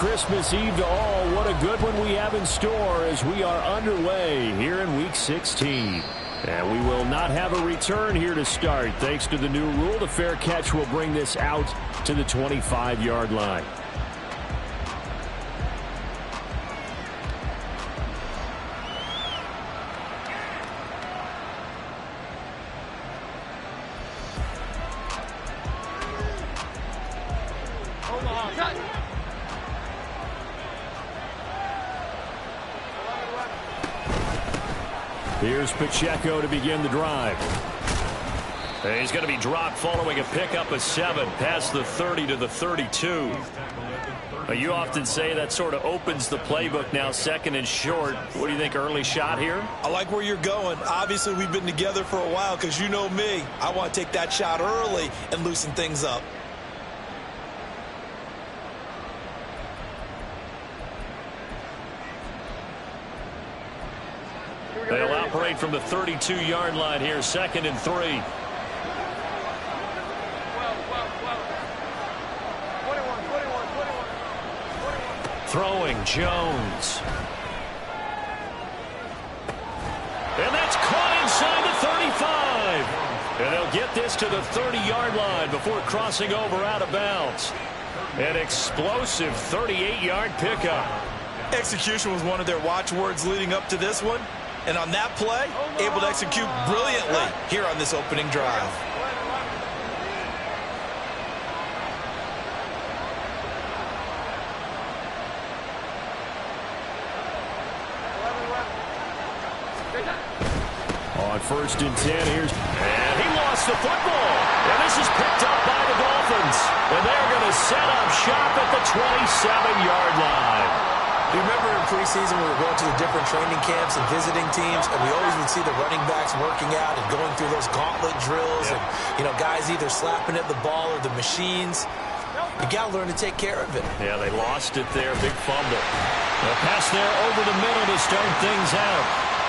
Christmas Eve to all. What a good one we have in store as we are underway here in Week 16. And we will not have a return here to start. Thanks to the new rule, the fair catch will bring this out to the 25-yard line. Here's Pacheco to begin the drive. He's going to be dropped following a pickup of 7 past the 30 to the 32. You often say that sort of opens the playbook now, second and short. What do you think, early shot here? I like where you're going. Obviously, we've been together for a while because you know me. I want to take that shot early and loosen things up. They'll operate from the 32-yard line here, second and 3. Throwing Jones. And that's caught inside the 35. And they'll get this to the 30-yard line before crossing over out of bounds. An explosive 38-yard pickup. Execution was one of their watchwords leading up to this one. And on that play, able to execute brilliantly here on this opening drive. On 1st and 10, and he lost the football. And this is picked up by the Dolphins. And they're going to set up shop at the 27-yard line. You remember in preseason we were going to the different training camps and visiting teams, and we always would see the running backs working out and going through those gauntlet drills, and, you know, guys either slapping at the ball or the machines. You got to learn to take care of it. Yeah, they lost it there. Big fumble. A pass there over the middle to start things out.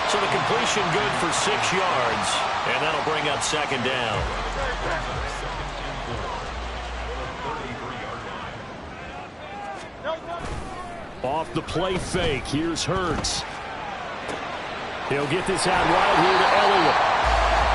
So the completion good for 6 yards, and that'll bring up second down. Off the play fake, here's Hurts. He'll get this out right here to Elliott.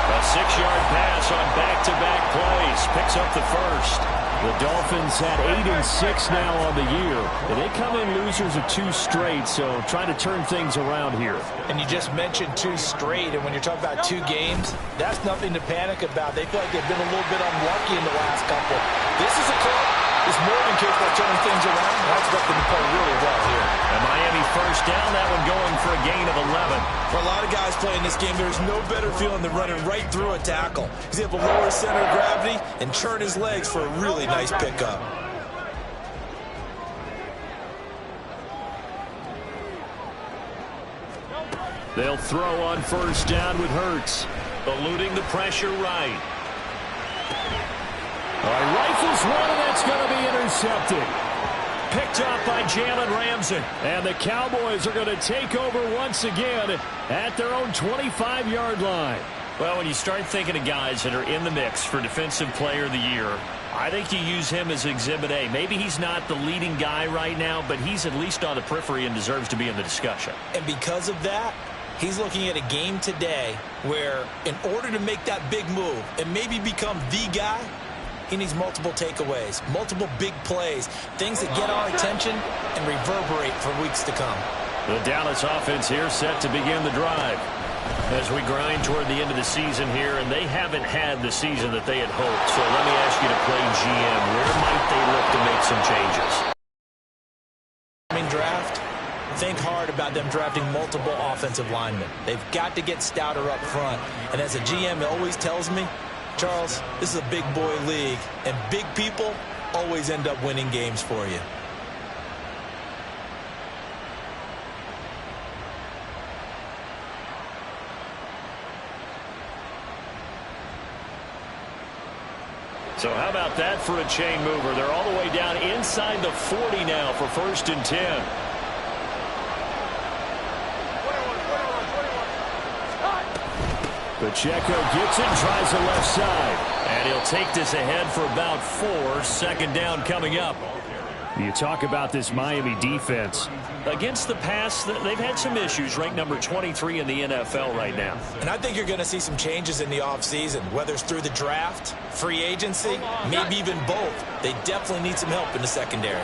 A 6-yard pass on back-to-back plays. Picks up the first. The Dolphins had 8 and 6 now on the year. And they come in losers of 2 straight, so trying to turn things around here. And you just mentioned 2 straight, and when you're talking about 2 games, that's nothing to panic about. They feel like they've been a little bit unlucky in the last couple. This is a club. It's more than capable of turning things around. I expect them to play really well here. And Miami first down, that one going for a gain of 11. For a lot of guys playing this game, there's no better feeling than running right through a tackle. He's able to lower his center of gravity and turn his legs for a really nice pickup. They'll throw on first down with Hurts. Eluding the pressure right. Rifles one, and that's going to be intercepted. Picked up by Jalen Ramsey. And the Cowboys are going to take over once again at their own 25-yard line. Well, when you start thinking of guys that are in the mix for Defensive Player of the Year, I think you use him as Exhibit A. Maybe he's not the leading guy right now, but he's at least on the periphery and deserves to be in the discussion. And because of that, he's looking at a game today where in order to make that big move and maybe become the guy, he needs multiple takeaways, multiple big plays, things that get our attention and reverberate for weeks to come. The Dallas offense here set to begin the drive as we grind toward the end of the season here, and they haven't had the season that they had hoped. So let me ask you to play GM. Where might they look to make some changes? Draft. Think hard about them drafting multiple offensive linemen. They've got to get stouter up front. And as a GM, it always tells me, Charles, this is a big boy league, and big people always end up winning games for you. So how about that for a chain mover? They're all the way down inside the 40 now for 1st and 10. Pacheco gets it, tries the left side. And he'll take this ahead for about 4. Second down coming up. You talk about this Miami defense. Against the pass, they've had some issues, ranked number 23 in the NFL right now. And I think you're going to see some changes in the offseason, whether it's through the draft, free agency, maybe even both. They definitely need some help in the secondary.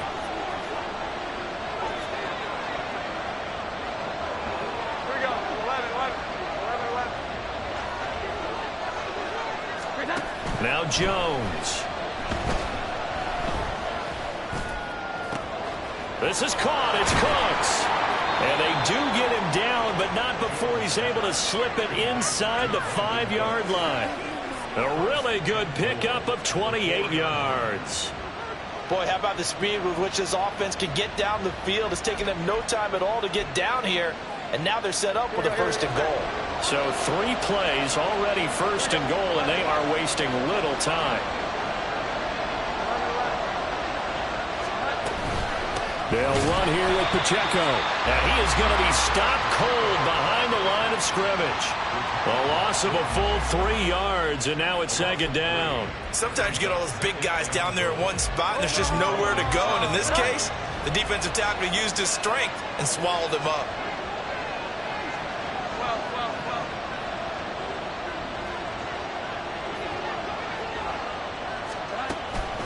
Now Jones. This is caught. It's Cooks. And they do get him down, but not before he's able to slip it inside the 5-yard line. A really good pickup of 28 yards. Boy, how about the speed with which this offense can get down the field? It's taking them no time at all to get down here. And now they're set up with a 1st and goal. So 3 plays already 1st and goal, and they are wasting little time. They'll run here with Pacheco. And he is going to be stopped cold behind the line of scrimmage. A loss of a full 3 yards, and now it's 2nd down. Sometimes you get all those big guys down there in one spot, and there's just nowhere to go. And in this case, the defensive tackle used his strength and swallowed him up.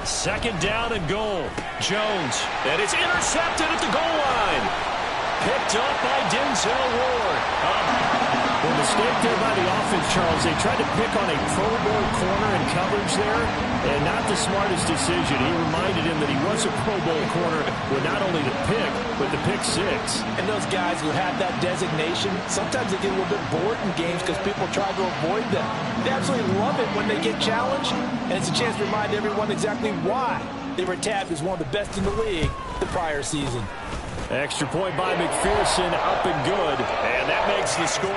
Second down and goal. Jones. And it's intercepted at the goal line. Picked up by Denzel Ward. The mistake there by the offense, Charles. They tried to pick on a Pro Bowl corner in coverage there, and not the smartest decision. He reminded him that he was a Pro Bowl corner with not only the pick, but the pick 6. And those guys who have that designation, sometimes they get a little bit bored in games because people try to avoid them. They absolutely love it when they get challenged, and it's a chance to remind everyone exactly why they were tabbed as one of the best in the league the prior season. Extra point by McPherson, up and good. And that makes the score 7-0.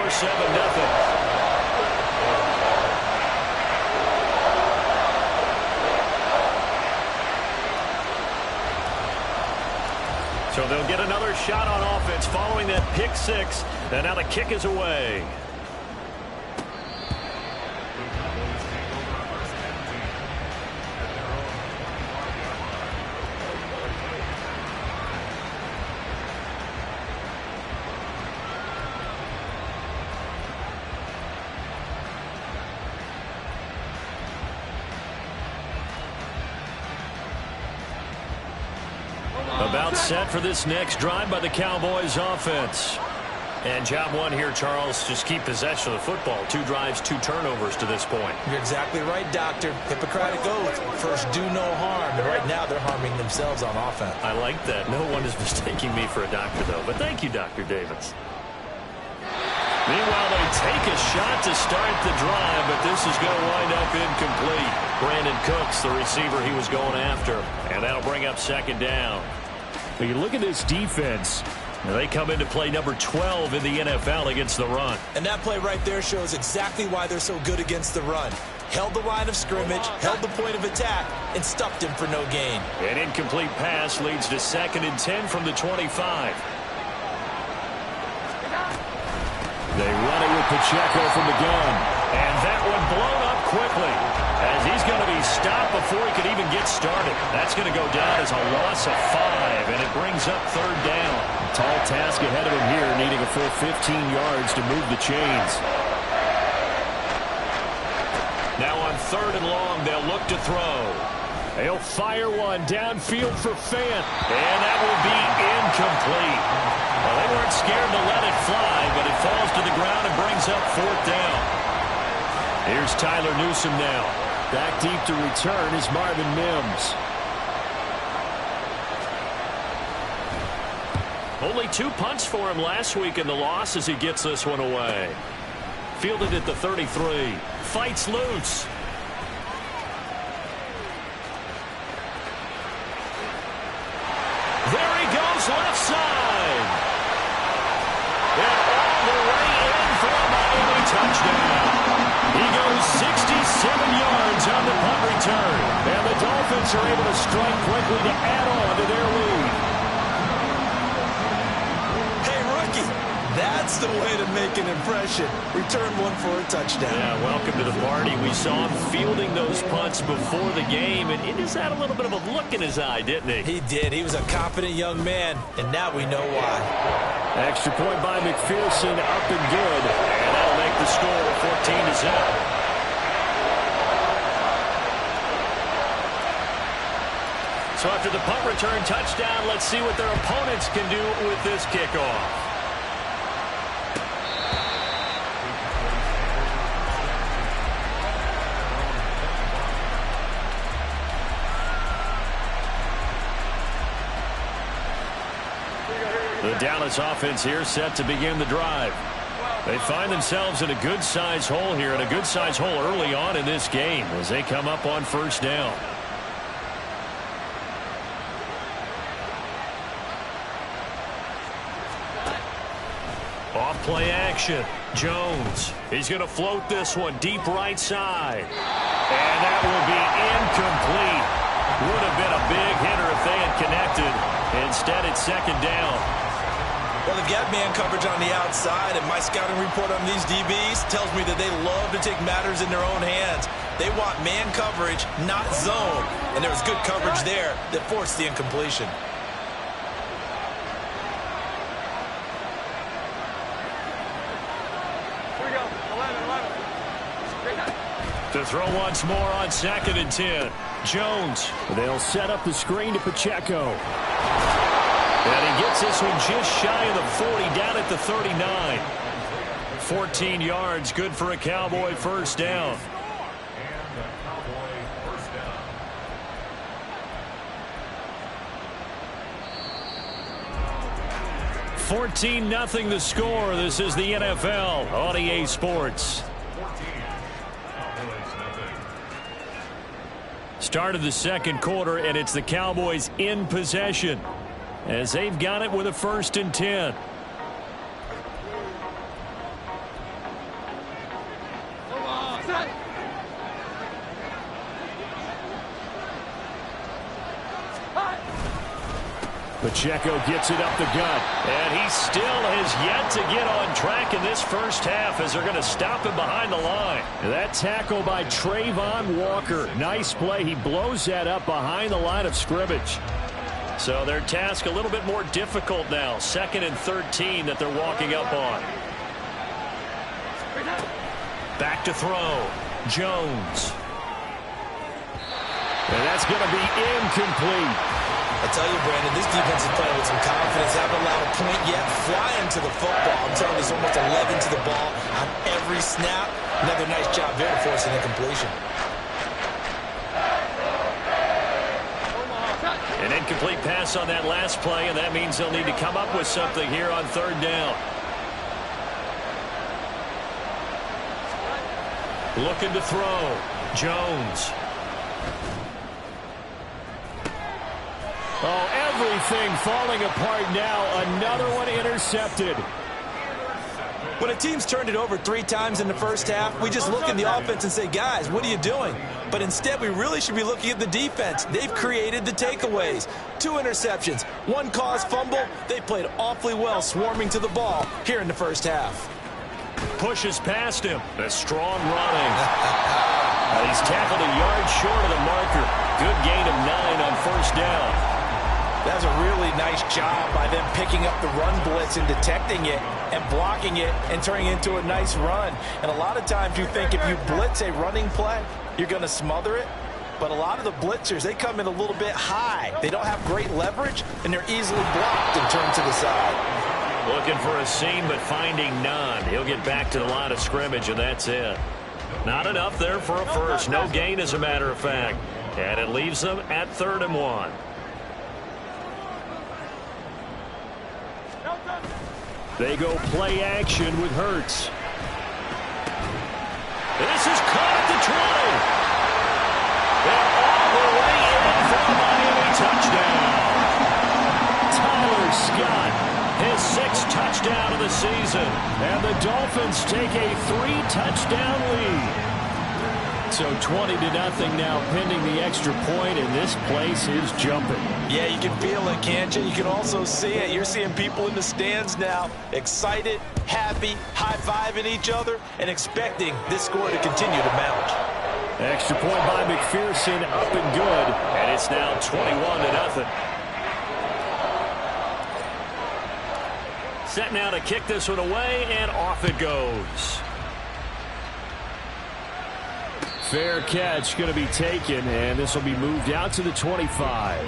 So they'll get another shot on offense following that pick 6. And now the kick is away. About set for this next drive by the Cowboys offense. And job 1 here, Charles, just keep possession of the football. 2 drives, 2 turnovers to this point. You're exactly right, Doctor. Hippocratic oath. First, do no harm. And right now, they're harming themselves on offense. I like that. No one is mistaking me for a doctor, though. But thank you, Dr. Davis. Meanwhile, they take a shot to start the drive, but this is going to wind up incomplete. Brandon Cooks, the receiver he was going after. And that'll bring up 2nd down. When you look at this defense, they come into play number 12 in the NFL against the run. And that play right there shows exactly why they're so good against the run. Held the line of scrimmage, held the point of attack, and stuffed him for no gain. An incomplete pass leads to 2nd and 10 from the 25. They run it with Pacheco from the gun. And that one blown up quickly, as he's going to be stopped before he could even get started. That's going to go down as a loss of 5, and it brings up 3rd down. Tall task ahead of him here, needing a full 15 yards to move the chains. Now on 3rd and long, they'll look to throw. They'll fire one downfield for Fant, and that will be incomplete. Well, they weren't scared to let it fly, but it falls to the ground and brings up 4th down. Here's Tyler Newsome now. Back deep to return is Marvin Mims. Only 2 punts for him last week in the loss as he gets this one away. Fielded at the 33. Fights loose. There he goes, left side. And all the way in for a Miami touchdown. He goes 67 yards on the punt return. And the Dolphins are able to strike quickly to add on to their lead. Hey, rookie, that That's the way to make an impression. Return one for a touchdown. Yeah, welcome to the party. We saw him fielding those punts before the game, and he just had a little bit of a look in his eye, didn't he? He did. He was a confident young man, and now we know why. Extra point by McPherson, up and good. And that'll make the score 14-0. So after the punt return touchdown, let's see what their opponents can do with this kickoff. The Dallas offense here set to begin the drive. They find themselves in a good-sized hole here, and a good-sized hole early on in this game as they come up on first down. Off play action. Jones. He's going to float this one deep right side. And that will be incomplete. Would have been a big hitter if they had connected. Instead, it's second down. Well, they've got man coverage on the outside, and my scouting report on these DBs tells me that they love to take matters in their own hands. They want man coverage, not zone. And there was good coverage there that forced the incompletion. To throw once more on 2nd and 10. Jones. They'll set up the screen to Pacheco. And he gets this one just shy of the 40, down at the 39. 14 yards, good for a Cowboy first down. $14-0 the score. This is the NFL on EA Sports. Start of the second quarter, and it's the Cowboys in possession as they've got it with a 1st and 10. Pacheco gets it up the gut, and he still has yet to get on track in this first half as they're going to stop him behind the line. That tackle by Trayvon Walker. Nice play. He blows that up behind the line of scrimmage. So their task a little bit more difficult now. 2nd and 13 that they're walking up on. Back to throw. Jones. And that's going to be incomplete. I tell you, Brandon, this defense is playing with some confidence. Haven't allowed a point yet. Flying to the football. I'm telling you, there's almost 11 to the ball on every snap. Another nice job there to force an incompletion. An incomplete pass on that last play, and that means they'll need to come up with something here on 3rd down. Looking to throw. Jones. Oh, everything falling apart now. Another one intercepted. When a team's turned it over 3 times in the first half, we just look at the offense and say, guys, what are you doing? But instead, we really should be looking at the defense. They've created the takeaways. 2 interceptions, 1 caused fumble. They played awfully well swarming to the ball here in the first half. Pushes past him. A strong running. He's tackled a yard short of the marker. Good gain of 9 on first down. That was a really nice job by them picking up the run blitz and detecting it and blocking it and turning it into a nice run. And a lot of times you think if you blitz a running play, you're going to smother it. But a lot of the blitzers, they come in a little bit high. They don't have great leverage, and they're easily blocked and turned to the side. Looking for a seam, but finding none. He'll get back to the line of scrimmage, and that's it. Not enough there for a first. No gain, as a matter of fact. And it leaves them at 3rd and 1. They go play action with Hurts. This is caught at the 20. And all the way in for a Miami touchdown. Tyler Scott, his 6th touchdown of the season. And the Dolphins take a 3-touchdown lead. So 20-0 now pending the extra point, and this place is jumping. Yeah, you can feel it, can't you? You can also see it. You're seeing people in the stands now, excited, happy, high-fiving each other, and expecting this score to continue to mount. Extra point by McPherson, up and good, and it's now 21-0. Set now to kick this one away, and off it goes. Fair catch going to be taken, and this will be moved out to the 25.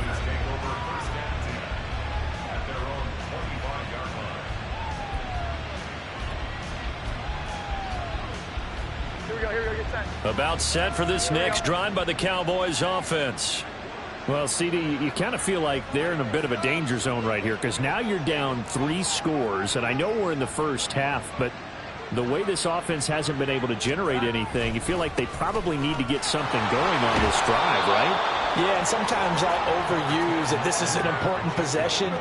About set for this next drive by the Cowboys offense. Well, CD, you kind of feel like they're in a bit of a danger zone right here because now you're down 3 scores, and I know we're in the first half, but the way this offense hasn't been able to generate anything, you feel like they probably need to get something going on this drive, right? Yeah, and sometimes I'll overuse that this is an important possession.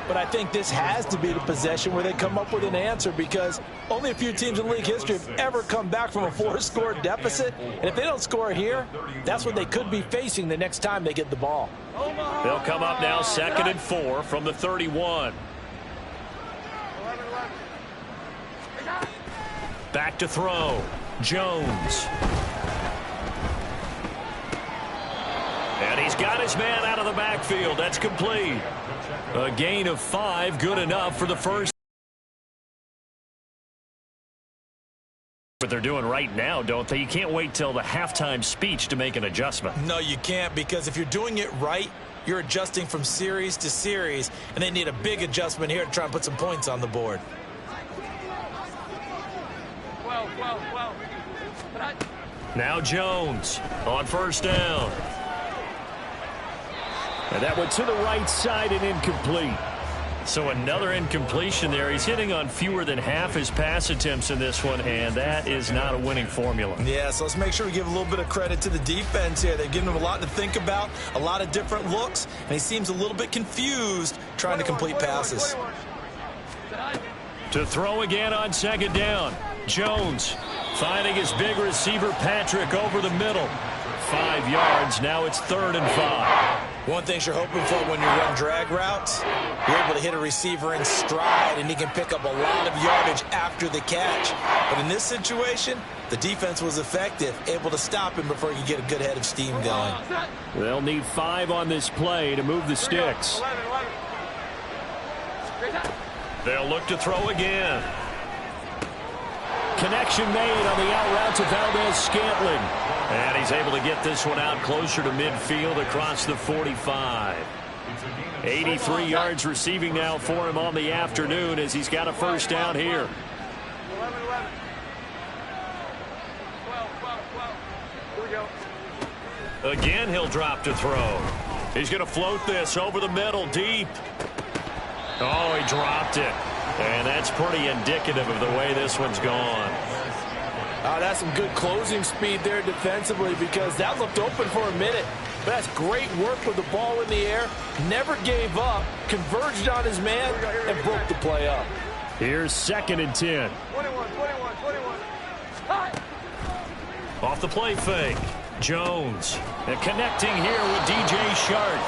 But I think this has to be the possession where they come up with an answer because only a few teams in league history have ever come back from a 4-score deficit. And if they don't score here, that's what they could be facing the next time they get the ball. They'll come up now 2nd and 4 from the 31. Back to throw. Jones. And he's got his man out of the backfield. That's complete. A gain of 5, good enough for the first. What they're doing right now, don't they? You can't wait till the halftime speech to make an adjustment. No, you can't, because if you're doing it right, you're adjusting from series to series, and they need a big adjustment here to try and put some points on the board. Now Jones on first down. And that went to the right side and incomplete. So another incompletion there. He's hitting on fewer than half his pass attempts in this one, and that is not a winning formula. Yeah, so let's make sure we give a little bit of credit to the defense here. They're giving him a lot to think about, a lot of different looks, and he seems a little bit confused trying to complete passes. To throw again on 2nd down. Jones finding his big receiver Patrick over the middle. 5 yards. Now it's 3rd and 5. One thing you're hoping for when you run drag routes, you're able to hit a receiver in stride, and he can pick up a lot of yardage after the catch. But in this situation, the defense was effective, able to stop him before he could get a good head of steam going. They'll need 5 on this play to move the sticks. They'll look to throw again. Connection made on the out route to Valdez-Scantling. And he's able to get this one out closer to midfield across the 45. 83 yards receiving now for him on the afternoon as he's got a first down here. Again, he'll drop to throw. He's going to float this over the middle deep. Oh, he dropped it. And that's pretty indicative of the way this one's gone. That's some good closing speed there defensively because that looked open for a minute. But that's great work with the ball in the air. Never gave up, converged on his man, and broke the play up. Here's 2nd and 10. 21. Off the play fake. Jones. And connecting here with DJ Shark.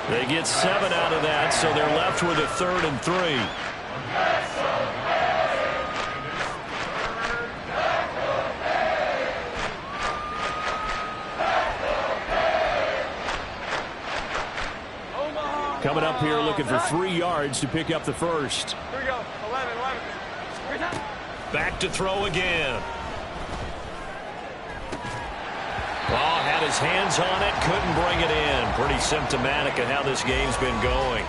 They get 7 out of that, so they're left with a 3rd and 3. Coming up here looking for 3 yards to pick up the first. Here we go. 11. Back to throw again. Oh, had his hands on it, couldn't bring it in. Pretty symptomatic of how this game's been going.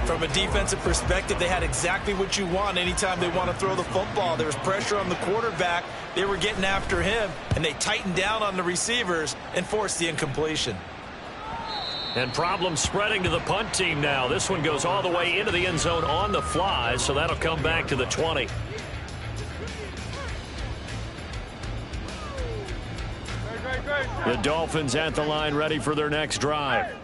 From a defensive perspective, they had exactly what you want anytime they want to throw the football. There was pressure on the quarterback. They were getting after him, and they tightened down on the receivers and forced the incompletion. And problems spreading to the punt team now. This one goes all the way into the end zone on the fly, so that'll come back to the 20. The Dolphins at the line ready for their next drive.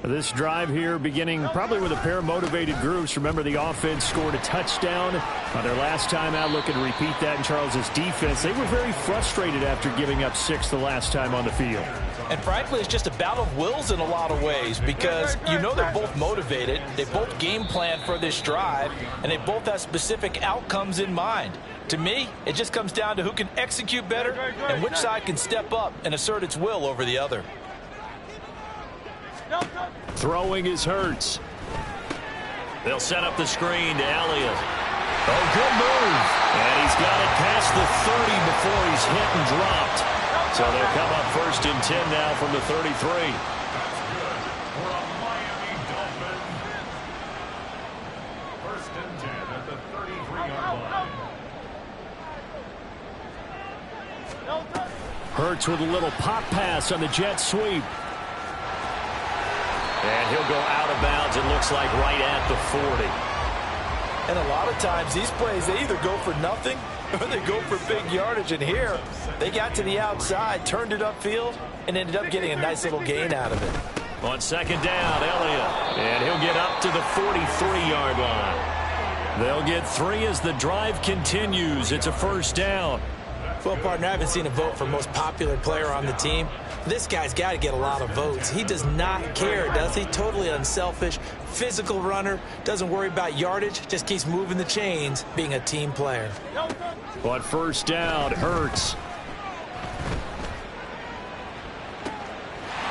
This drive here beginning probably with a pair of motivated groups. Remember, the offense scored a touchdown on their last time out. Looking to repeat that in Charles's defense. They were very frustrated after giving up 6 the last time on the field. And frankly, it's just a battle of wills in a lot of ways because you know they're both motivated. They both game plan for this drive, and they both have specific outcomes in mind. To me, it just comes down to who can execute better and which side can step up and assert its will over the other. Throwing is Hurts. They'll set up the screen to Elliott. Oh, good move. And he's got it past the 30 before he's hit and dropped. So they'll come up 1st and 10 now from the 33. Hurts with a little pop pass on the jet sweep. And he'll go out of bounds, it looks like, right at the 40. And a lot of times these plays, they either go for nothing or they go for big yardage. And here, they got to the outside, turned it upfield, and ended up getting a nice little gain out of it. On 2nd down, Elliott. And he'll get up to the 43-yard line. They'll get 3 as the drive continues. It's a 1st down. Well, partner, I haven't seen a vote for most popular player on the team. This guy's got to get a lot of votes. He does not care, does he? Totally unselfish, physical runner, doesn't worry about yardage, just keeps moving the chains, being a team player. On 1st down, Hurts.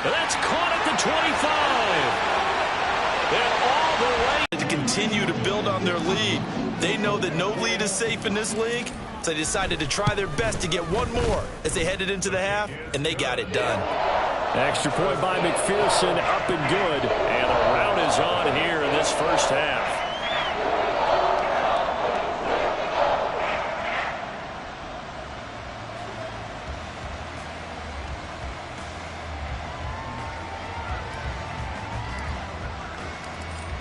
That's caught at the 25. And all the way To continue to build on their lead. They know that no lead is safe in this league, so they decided to try their best to get one more as they headed into the half, and they got it done. extra point by McPherson, up and good. And the rout is on here in this 1st half.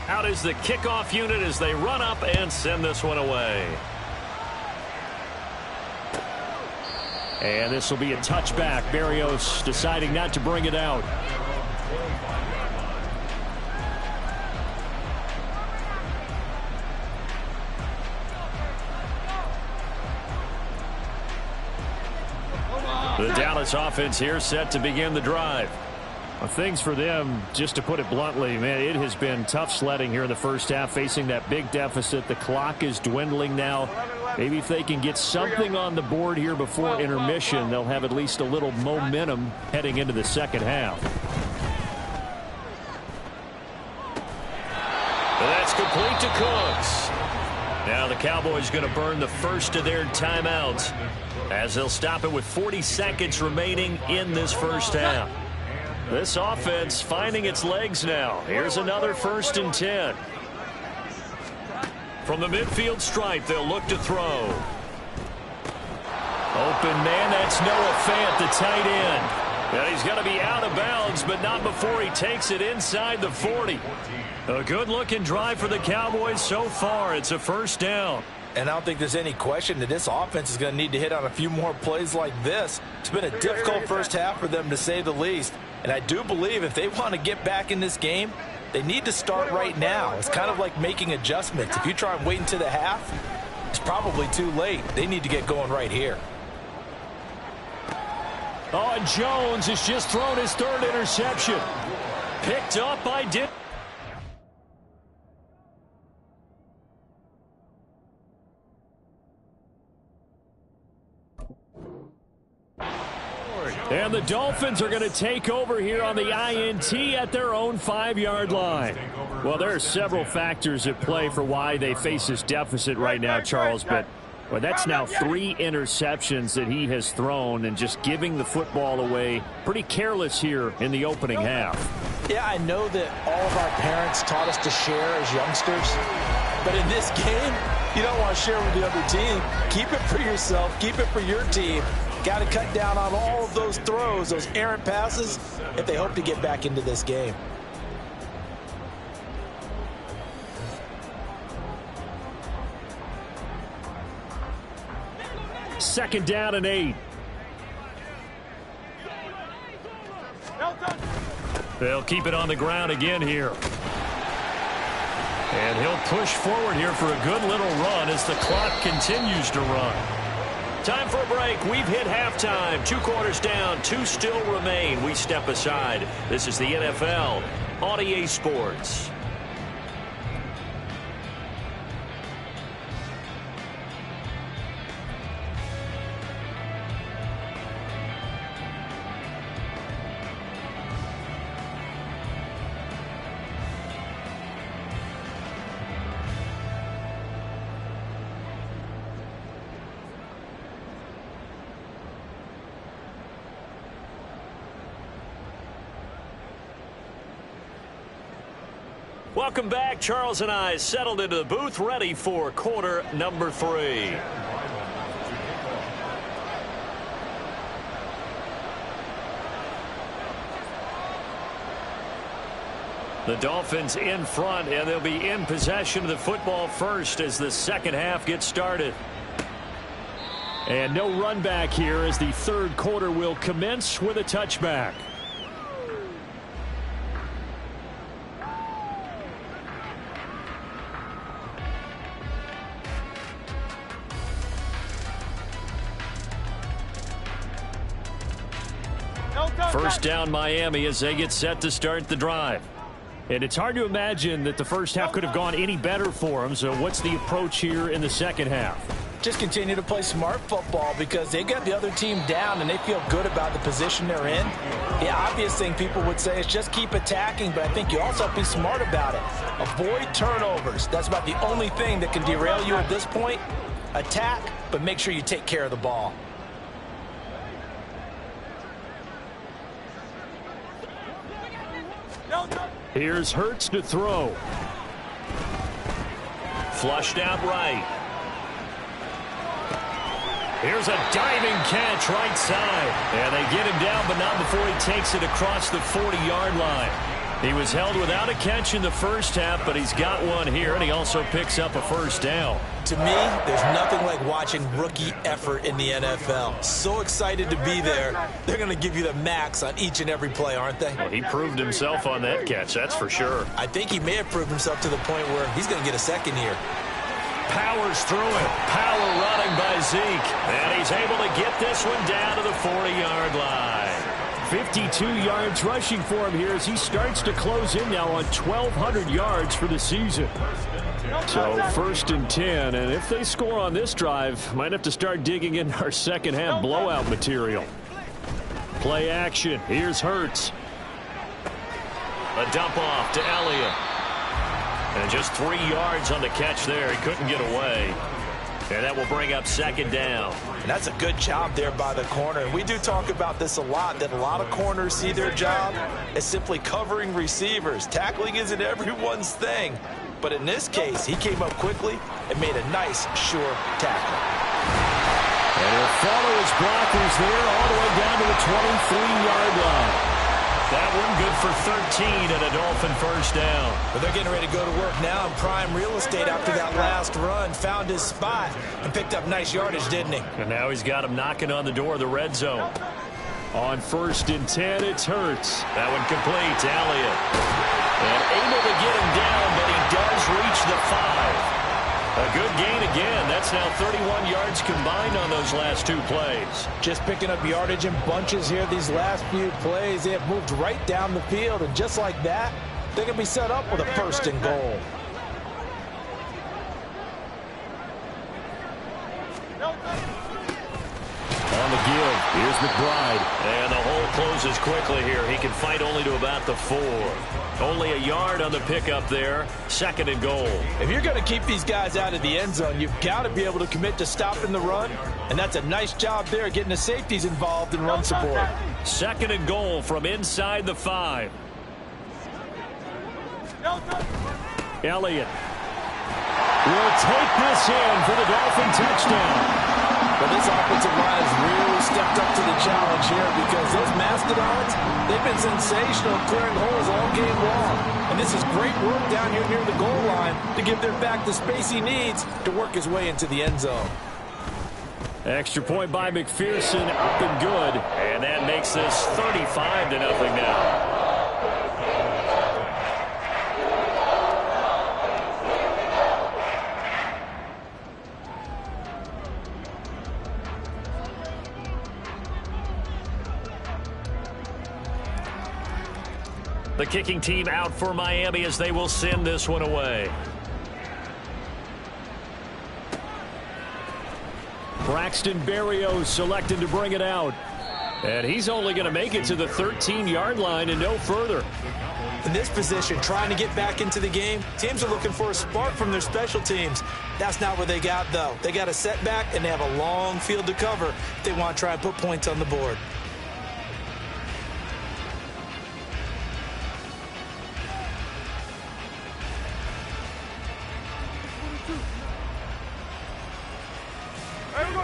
Out is the kickoff unit as they run up and send this one away. And this will be a touchback. Berrios deciding not to bring it out. The Dallas offense here set to begin the drive. Well, things for them, just to put it bluntly, man, it has been tough sledding here in the 1st half, facing that big deficit. The clock is dwindling now. Maybe if they can get something on the board here before intermission, they'll have at least a little momentum heading into the 2nd half. And that's complete to Cooks. Now the Cowboys going to burn the 1st of their timeouts as they'll stop it with 40 seconds remaining in this 1st half. This offense finding its legs now. Here's another 1st and 10. From the midfield stripe, they'll look to throw. Open man, that's Noah Fant, the tight end. And he's going to be out of bounds, but not before he takes it inside the 40. A good-looking drive for the Cowboys so far. It's a 1st down. And I don't think there's any question that this offense is going to need to hit on a few more plays like this. It's been a difficult 1st half for them, to say the least. And I do believe if they want to get back in this game, they need to start right now. It's kind of like making adjustments. If you try and wait until the half, it's probably too late. They need to get going right here. Oh, and Jones has just thrown his 3rd interception. Picked up by Dick. And the Dolphins are going to take over here on the INT at their own 5-yard line. Well, there are several factors at play for why they face this deficit right now, Charles, but well, that's now 3 interceptions that he has thrown and just giving the football away. Pretty careless here in the opening half. Yeah, I know that all of our parents taught us to share as youngsters, but in this game, you don't want to share with the other team. Keep it for yourself. Keep it for your team. Got to cut down on all of those throws, those errant passes, if they hope to get back into this game. Second down and 8. They'll keep it on the ground again here. And he'll push forward here for a good little run as the clock continues to run. Time for a break. We've hit halftime. 2 quarters down. 2 still remain. We step aside. This is the NFL on EA Sports. Welcome back. Charles and I settled into the booth, ready for quarter number 3. The Dolphins in front, and they'll be in possession of the football first as the second half gets started. And no run back here as the third quarter will commence with a touchback. First down Miami as they get set to start the drive. And it's hard to imagine that the first half could have gone any better for them. So what's the approach here in the second half? Just continue to play smart football because they got the other team down and they feel good about the position they're in. The obvious thing people would say is just keep attacking, but I think you also have to be smart about it. Avoid turnovers. That's about the only thing that can derail you at this point. Attack, but make sure you take care of the ball. Here's Hurts to throw. Flushed out right. Here's a diving catch right side. And they get him down, but not before he takes it across the 40-yard line. He was held without a catch in the first half, but he's got one here, and he also picks up a first down. To me, there's nothing like watching rookie effort in the NFL. So excited to be there. They're going to give you the max on each and every play, aren't they? Well, he proved himself on that catch, that's for sure. I think he may have proved himself to the point where he's going to get a second here. Powers through it. Power running by Zeke. And he's able to get this one down to the 40-yard line. 52 yards rushing for him here as he starts to close in now on 1,200 yards for the season. So first and 10, and if they score on this drive, might have to start digging in our second half blowout material. Play action. Here's Hurts. A dump off to Elliott. And just 3 yards on the catch there. He couldn't get away. And that will bring up second down. And that's a good job there by the corner. We do talk about this a lot, that a lot of corners see their job as simply covering receivers. Tackling isn't everyone's thing. But in this case, he came up quickly and made a nice, sure tackle. And he'll follow his blockers there all the way down to the 23-yard line. That one good for 13 and a Dolphin first down. But they're getting ready to go to work now in prime real estate after that last run. Found his spot and picked up nice yardage, didn't he? And now he's got him knocking on the door of the red zone. On first and 10, it's Hurts. That one complete to Elliott. And able to get him down, but he does reach the 5. A good gain again. That's now 31 yards combined on those last 2 plays. Just picking up yardage in bunches here these last few plays. They have moved right down the field, and just like that, they can be set up with a first and goal. On the give, here's McBride. And the hole closes quickly here. He can fight only to about the 4. Only a yard on the pickup there. Second and goal. If you're going to keep these guys out of the end zone, you've got to be able to commit to stopping the run. And that's a nice job there, getting the safeties involved in run support. Second and goal from inside the 5. Elliott will take this in for the Dolphin touchdown. But this offensive line has really stepped up to the challenge here because those Mastodons, they've been sensational clearing holes all game long. And this is great work down here near the goal line to give their back the space he needs to work his way into the end zone. Extra point by McPherson, up and good. And that makes this 35-0 now. The kicking team out for Miami as they will send this one away. Braxton Berrios selected to bring it out. And he's only going to make it to the 13-yard line and no further. In this position, trying to get back into the game, teams are looking for a spark from their special teams. That's not what they got, though. They got a setback, and they have a long field to cover if they want to try and put points on the board.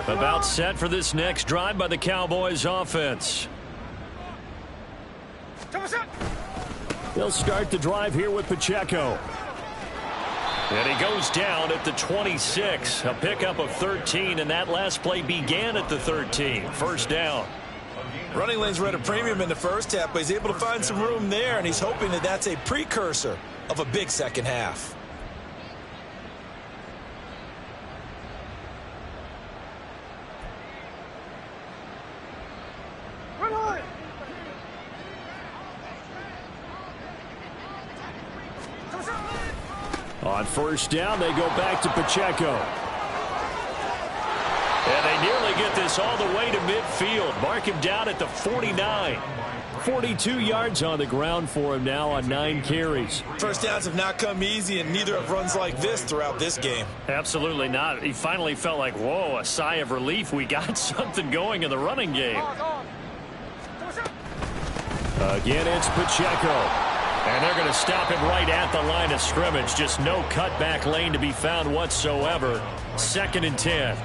About set for this next drive by the Cowboys offense. They'll start the drive here with Pacheco. And he goes down at the 26. A pickup of 13, and that last play began at the 13. First down. Running lanes were at a premium in the first half, but he's able to find some room there, and he's hoping that that's a precursor of a big second half. On first down, they go back to Pacheco. And they nearly get this all the way to midfield. Mark him down at the 49. 42 yards on the ground for him now on 9 carries. First downs have not come easy, and neither have runs like this throughout this game. Absolutely not. He finally felt like, whoa, a sigh of relief. We got something going in the running game. Again, it's Pacheco. And they're going to stop him right at the line of scrimmage. Just no cutback lane to be found whatsoever. 2nd and 10.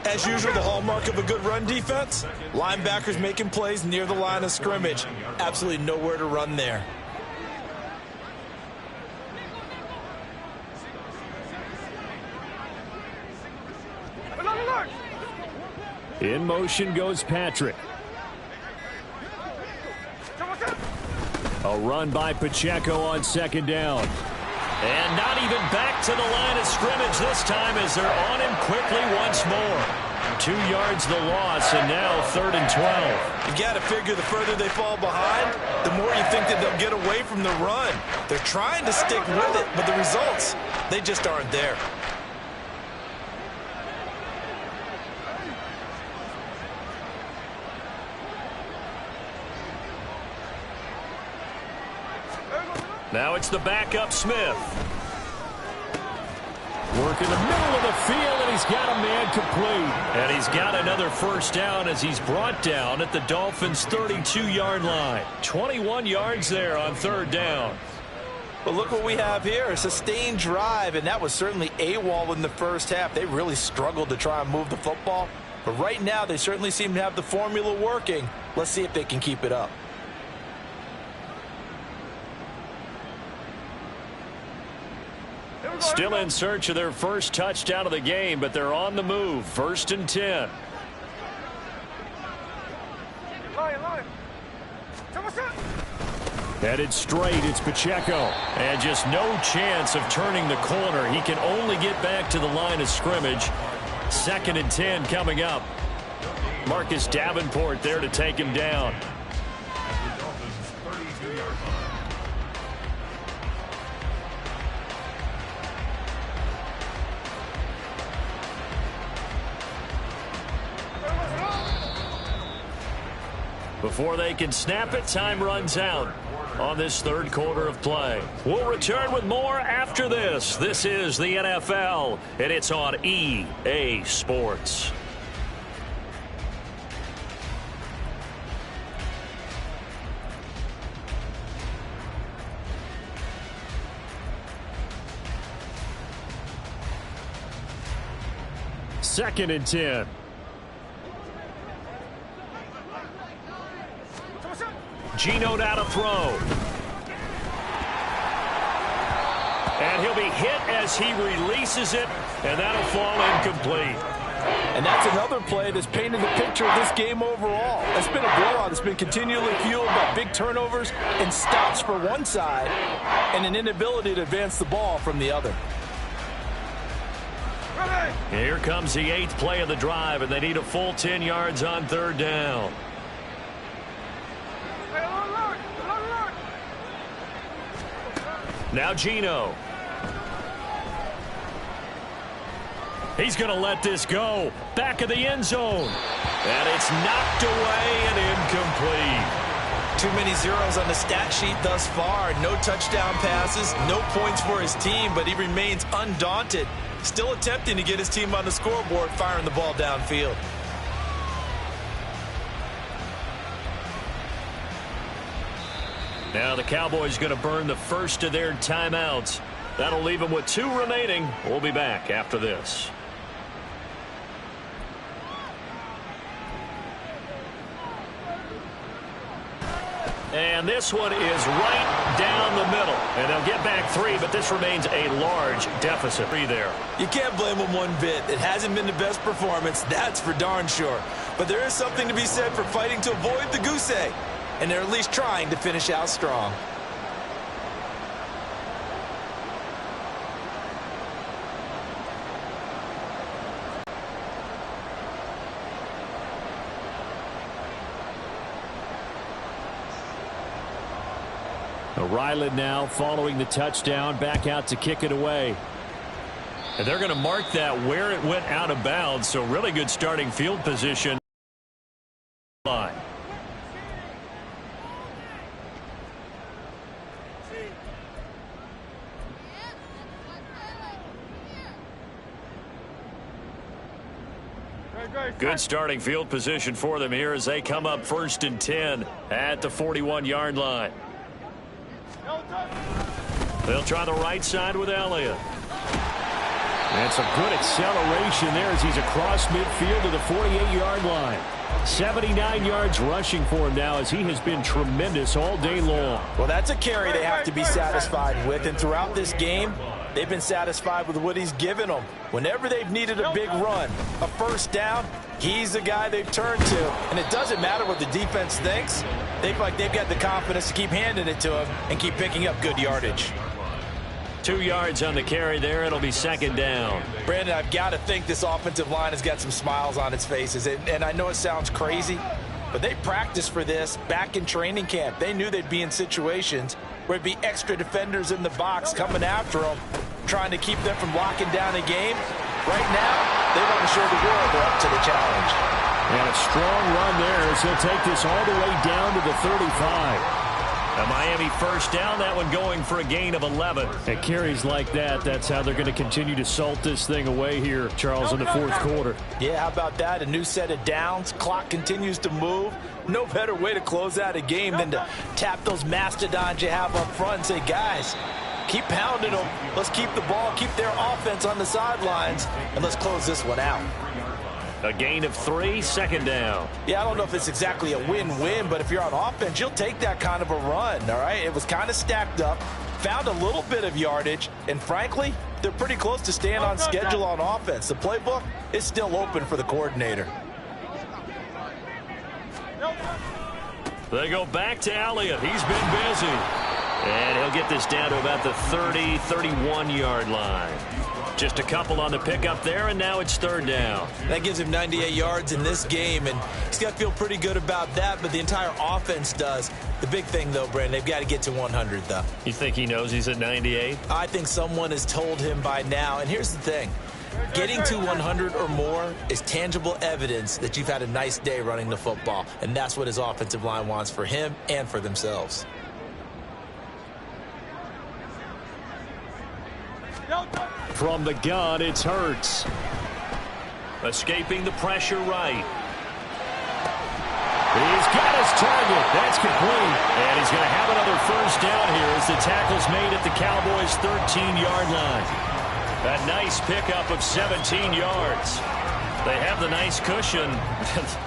As usual, the hallmark of a good run defense, linebackers making plays near the line of scrimmage. Absolutely nowhere to run there. In motion goes Patrick. A run by Pacheco on 2nd down. And not even back to the line of scrimmage this time as they're on him quickly once more. 2 yards the loss, and now 3rd and 12. You got to figure the further they fall behind, the more you think that they'll get away from the run. They're trying to stick with it, but the results, they just aren't there. Now it's the backup Smith. Work in the middle of the field, and he's got a man complete. And he's got another first down as he's brought down at the Dolphins' 32-yard line. 21 yards there on 3rd down. But look what we have here, a sustained drive, and that was certainly AWOL in the first half. They really struggled to try and move the football. But right now, they certainly seem to have the formula working. Let's see if they can keep it up. Still in search of their first touchdown of the game, but they're on the move. 1st and 10. Headed straight, it's Pacheco. And just no chance of turning the corner. He can only get back to the line of scrimmage. 2nd and 10 coming up. Marcus Davenport there to take him down. Before they can snap it, time runs out on this 3rd quarter of play. We'll return with more after this. This is the NFL, and it's on EA Sports. Second and 10. Geno down to throw. And he'll be hit as he releases it, and that'll fall incomplete. And that's another play that's painted the picture of this game overall. It's been a blowout. It's been continually fueled by big turnovers and stops for one side and an inability to advance the ball from the other. Here comes the 8th play of the drive, and they need a full 10 yards on 3rd down. Now Gino. He's going to let this go. Back of the end zone. And it's knocked away and incomplete. Too many zeros on the stat sheet thus far. No touchdown passes, no points for his team, but he remains undaunted. Still attempting to get his team on the scoreboard, firing the ball downfield. Now the Cowboys going to burn the first of their timeouts. That'll leave them with 2 remaining. We'll be back after this. And this one is right down the middle. And they'll get back 3, but this remains a large deficit. 3 there. You can't blame them one bit. It hasn't been the best performance, that's for darn sure. But there is something to be said for fighting to avoid the goose egg. And they're at least trying to finish out strong. Ryland now following the touchdown, back out to kick it away. And they're going to mark that where it went out of bounds, so really good starting field position. Line. Good starting field position for them here as they come up 1st and 10 at the 41-yard line. They'll try the right side with Elliott. And some good acceleration there as he's across midfield to the 48-yard line. 79 yards rushing for him now as he has been tremendous all day long. Well, that's a carry they have to be satisfied with. And throughout this game, they've been satisfied with what he's given them. Whenever they've needed a big run, a first down, he's the guy they've turned to. And it doesn't matter what the defense thinks. They feel like they've got the confidence to keep handing it to him and keep picking up good yardage. 2 yards on the carry there. It'll be 2nd down. Brandon, I've got to think this offensive line has got some smiles on its faces. And I know it sounds crazy, but they practiced for this back in training camp. They knew they'd be in situations where it'd be extra defenders in the box coming after them, trying to keep them from locking down a game. Right now, they want to show the world they're up to the challenge. And a strong run there as he'll take this all the way down to the 35. A Miami first down, that one going for a gain of 11. At carries like that, that's how they're going to continue to salt this thing away here, Charles, in the 4th quarter. Yeah, how about that? A new set of downs. Clock continues to move. No better way to close out a game than to tap those mastodons you have up front and say, guys, keep pounding them. Let's keep the ball, keep their offense on the sidelines, and let's close this one out. A gain of 3, 2nd down. Yeah, I don't know if it's exactly a win-win, but if you're on offense, you'll take that kind of a run, all right? It was kind of stacked up, found a little bit of yardage, and frankly, they're pretty close to staying on schedule on offense. The playbook is still open for the coordinator. They go back to Elliott. He's been busy. And he'll get this down to about the 30, 31-yard line. Just a couple on the pickup there, and now it's 3rd down. That gives him 98 yards in this game, and he's got to feel pretty good about that, but the entire offense does. The big thing, though, Brandon, they've got to get to 100, though. You think he knows he's at 98? I think someone has told him by now, and here's the thing. Getting to 100 or more is tangible evidence that you've had a nice day running the football, and that's what his offensive line wants for him and for themselves. From the gun, it's Hurts. Escaping the pressure right. He's got his target. That's complete. And he's going to have another first down here as the tackle's made at the Cowboys' 13-yard line. A nice pickup of 17 yards. They have the nice cushion.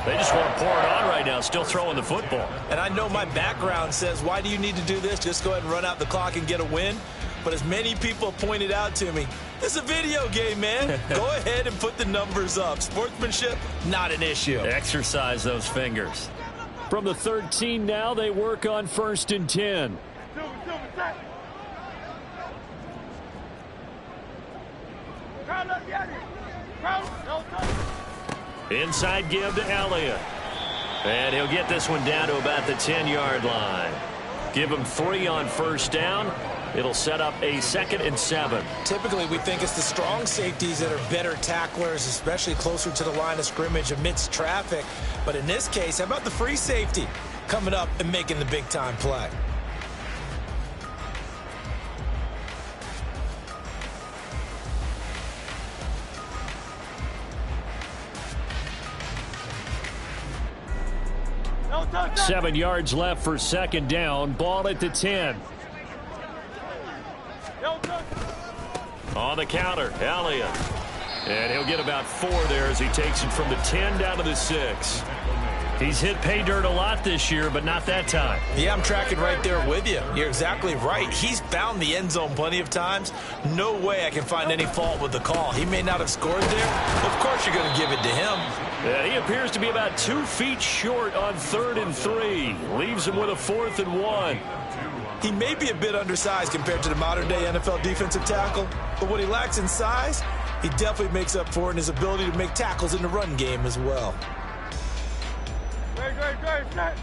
They just want to pour it on right now, still throwing the football. And I know my background says, why do you need to do this? Just go ahead and run out the clock and get a win. But as many people pointed out to me, this is a video game, man. Go ahead and put the numbers up. Sportsmanship, not an issue. Exercise those fingers. From the 13 now, they work on 1st and 10. Inside give to Elliott. And he'll get this one down to about the 10-yard line. Give him 3 on 1st down. It'll set up a 2nd and 7. Typically, we think it's the strong safeties that are better tacklers, especially closer to the line of scrimmage amidst traffic. But in this case, how about the free safety coming up and making the big-time play? No touchdown. 7 yards left for 2nd down. Ball at the 10. No touchdown. On the counter, Elliott. And he'll get about 4 there as he takes it from the 10 down to the 6. He's hit pay dirt a lot this year, but not that time. Yeah, I'm tracking right there with you. You're exactly right. He's found the end zone plenty of times. No way I can find any fault with the call. He may not have scored there. Of course you're going to give it to him. And he appears to be about 2 feet short on 3rd and 3. Leaves him with a 4th and 1. He may be a bit undersized compared to the modern-day NFL defensive tackle, but what he lacks in size, he definitely makes up for in his ability to make tackles in the run game as well. Great.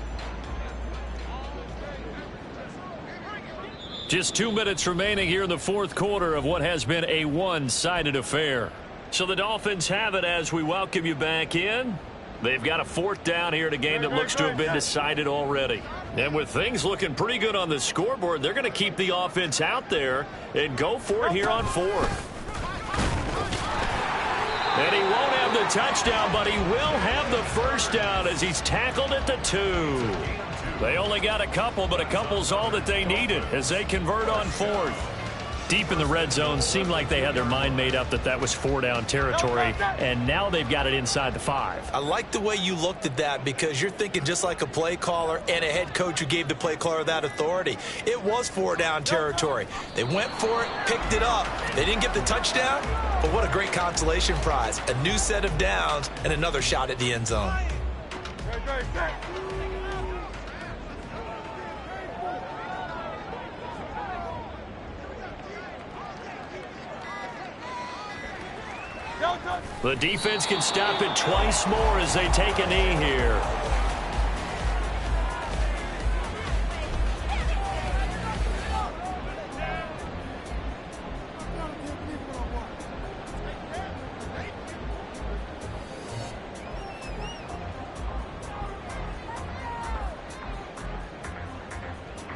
Just 2 minutes remaining here in the 4th quarter of what has been a one-sided affair. So the Dolphins have it as we welcome you back in. They've got a 4th down here in a game that looks to have been decided already. And with things looking pretty good on the scoreboard, they're going to keep the offense out there and go for it here on 4th. And he won't have the touchdown, but he will have the 1st down as he's tackled at the 2. They only got a couple, but a couple's all that they needed as they convert on 4th. Deep in the red zone, seemed like they had their mind made up that was 4-down territory, and now they've got it inside the 5. I like the way you looked at that because you're thinking just like a play caller and a head coach who gave the play caller that authority. It was 4-down territory. They went for it, picked it up. They didn't get the touchdown, but what a great consolation prize. A new set of downs and another shot at the end zone. Great. The defense can stop it twice more as they take a knee here.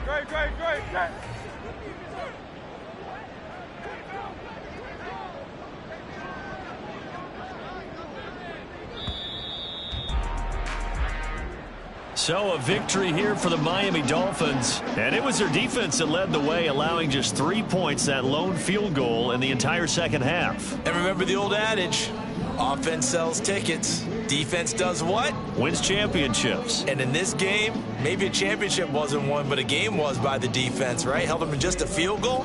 Great. So a victory here for the Miami Dolphins. And it was their defense that led the way, allowing just 3 points, that lone field goal in the entire 2nd half. And remember the old adage, offense sells tickets. Defense does what? Wins championships. And in this game, maybe a championship wasn't won, but a game was by the defense, right? Held them in just a field goal.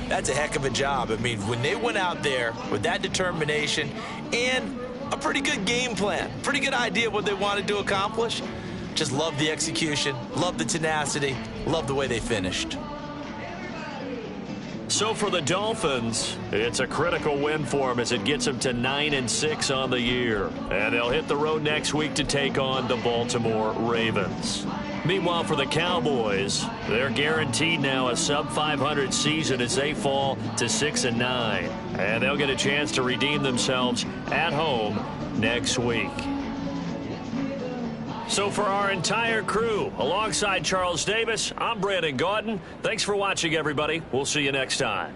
That's a heck of a job. I mean, when they went out there with that determination and a pretty good game plan, pretty good idea of what they wanted to accomplish, just love the execution, love the tenacity, love the way they finished. So for the Dolphins, it's a critical win for them as it gets them to 9-6 on the year. And they'll hit the road next week to take on the Baltimore Ravens. Meanwhile, for the Cowboys, they're guaranteed now a sub-500 season as they fall to 6-9. And they'll get a chance to redeem themselves at home next week. So for our entire crew, alongside Charles Davis, I'm Brandon Gaudin. Thanks for watching, everybody. We'll see you next time.